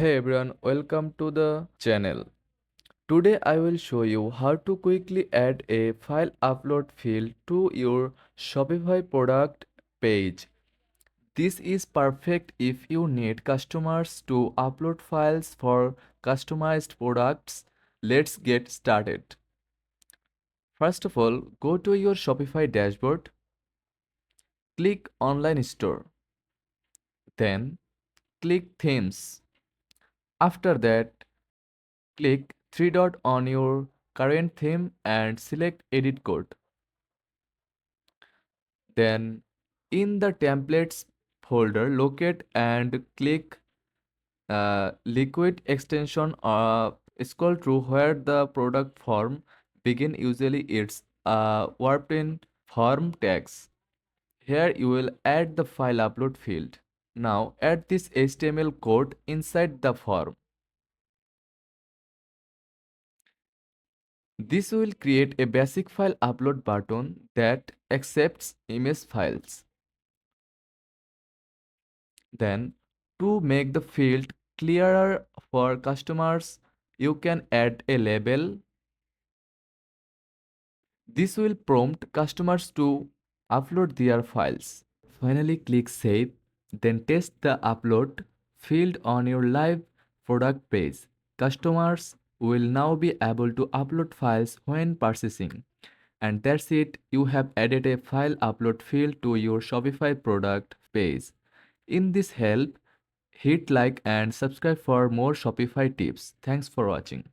Hey everyone, welcome to the channel. Today I will show you how to quickly add a file upload field to your Shopify product page. This is perfect if you need customers to upload files for customized products. Let's get started. First of all, go to your Shopify dashboard, click Online Store, then click Themes. After that, click three dot on your current theme and select Edit Code. Then in the Templates folder, locate and click Liquid extension. Scroll through where the product form begin. Usually it's warped in form tags. Here you will add the file upload field. Now add this HTML code inside the form. This will create a basic file upload button that accepts image files. Then, to make the field clearer for customers, you can add a label. This will prompt customers to upload their files. Finally, click Save, then test the upload field on your live product page. Customers will now be able to upload files when purchasing. And that's it, you have added a file upload field to your Shopify product page. In this help, hit like and subscribe for more Shopify tips. Thanks for watching.